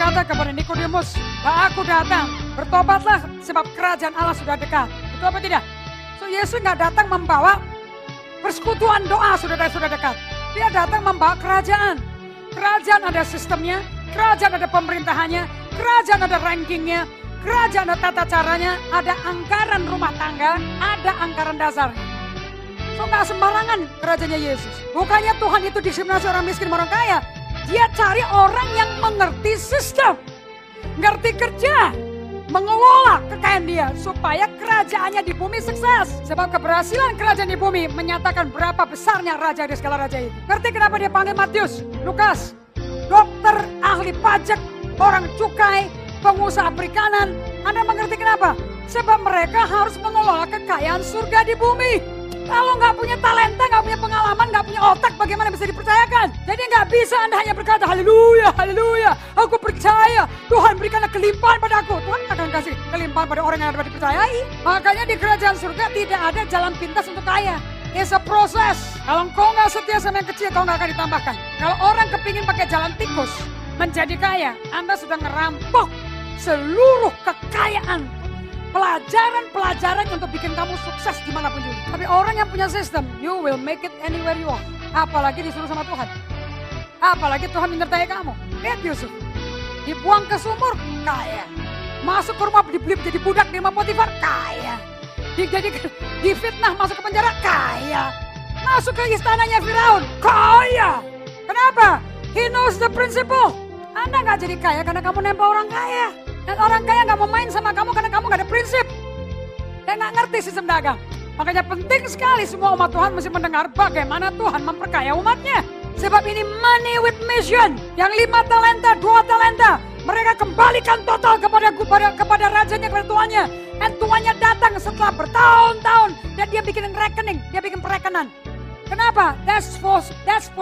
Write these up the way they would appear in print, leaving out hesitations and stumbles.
berkata kepada Nikodemus, aku datang, bertobatlah sebab kerajaan Allah sudah dekat. Betul apa tidak? So Yesus nggak datang membawa persekutuan doa sudah dekat. Dia datang membawa kerajaan. Kerajaan ada sistemnya, kerajaan ada pemerintahannya, kerajaan ada rankingnya, kerajaan ada tata caranya, ada anggaran rumah tangga, ada anggaran dasarnya. So nggak sembarangan kerajaannya Yesus. Bukannya Tuhan itu diskriminasi orang miskin orang kaya. Dia cari orang yang mengerti sistem, ngerti kerja, mengelola kekayaan dia supaya kerajaannya di bumi sukses. Sebab keberhasilan kerajaan di bumi menyatakan berapa besarnya raja di segala raja itu. Ngerti kenapa dia panggil Matius, Lukas, dokter, ahli pajak, orang cukai, pengusaha perikanan. Anda mengerti kenapa? Sebab mereka harus mengelola kekayaan surga di bumi. Kalau nggak punya talenta, nggak punya pengalaman, nggak punya otak, bagaimana bisa dipercayakan? Jadi nggak bisa Anda hanya berkata, haleluya, haleluya, aku percaya, Tuhan berikanlah kelimpahan padaku. Tuhan akan kasih kelimpahan pada orang yang dapat dipercayai. Makanya di kerajaan surga tidak ada jalan pintas untuk kaya. It's a process. Kalau kau nggak setia sama yang kecil, kau nggak akan ditambahkan. Kalau orang kepingin pakai jalan tikus menjadi kaya, Anda sudah ngerampok seluruh kekayaan. Pelajaran-pelajaran untuk bikin kamu sukses dimanapun juga. Tapi orang yang punya sistem, you will make it anywhere you are. Apalagi disuruh sama Tuhan. Apalagi Tuhan menyertai kamu. Lihat Yusuf. Dibuang ke sumur, kaya. Masuk ke rumah dibeli jadi budak di rumah Potifar, kaya. Difitnah masuk ke penjara, kaya. Masuk ke istananya Firaun, kaya. Kenapa? He knows the principle. Anda gak jadi kaya karena kamu nempel orang kaya. Dan orang kaya gak mau main sama kamu karena kamu gak ada prinsip. Dan gak ngerti sistem dagang. Makanya penting sekali semua umat Tuhan mesti mendengar bagaimana Tuhan memperkaya umatnya. Sebab ini money with mission. Yang 5 talenta, 2 talenta. Mereka kembalikan total kepada rajanya, kepada tuannya. Dan tuannya datang setelah bertahun-tahun. Dan dia bikin rekening, dia bikin perekenan. Kenapa? That's for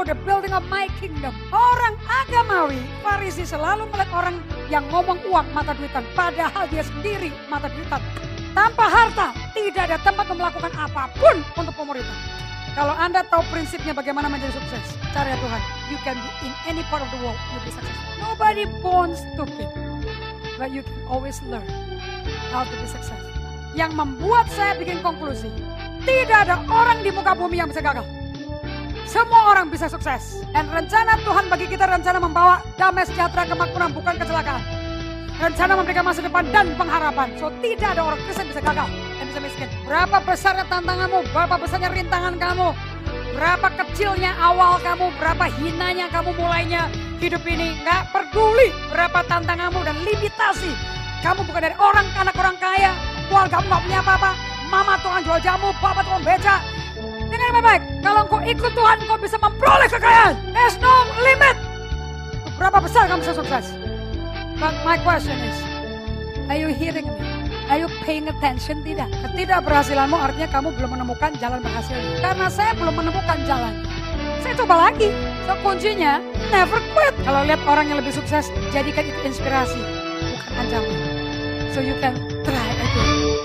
the building of my kingdom. Orang agamawi, Farisi selalu melihat orang yang ngomong uang mata duitan. Padahal dia sendiri mata duitan. Tanpa harta, tidak ada tempat untuk melakukan apapun untuk pemerintah. Kalau Anda tahu prinsipnya bagaimana menjadi sukses, cari Tuhan. You can be in any part of the world, you be successful. Nobody born stupid, but you can always learn how to be successful. Yang membuat saya bikin konklusi, tidak ada orang di muka bumi yang bisa gagal. Semua orang bisa sukses. Dan rencana Tuhan bagi kita rencana membawa damai sejahtera kemakmuran, bukan kecelakaan. Rencana memberikan masa depan dan pengharapan. So tidak ada orang Kristen bisa gagal dan bisa miskin. Berapa besarnya tantanganmu, berapa besarnya rintangan kamu, berapa kecilnya awal kamu, berapa hinanya kamu mulainya hidup ini. Gak peduli berapa tantanganmu dan limitasi. Kamu bukan dari anak orang kaya, keluarga kamu gak punya apa-apa. Mama tukang jual jamu, bapak tukang beca. Dengar baik-baik, kalau engkau ikut Tuhan, engkau bisa memperoleh kekayaan. There's no limit. Berapa besar kamu bisa sukses? But my question is, are you hearing me? Are you paying attention? Tidak. Ketidakberhasilanmu artinya kamu belum menemukan jalan berhasil. Karena saya belum menemukan jalan. Saya coba lagi. So kuncinya, never quit. Kalau lihat orang yang lebih sukses, jadikan itu inspirasi, bukan ancaman. So you can try again.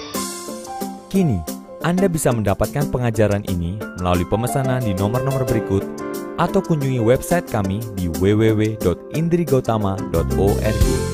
Kini, Anda bisa mendapatkan pengajaran ini melalui pemesanan di nomor-nomor berikut atau kunjungi website kami di www.indrigautama.org.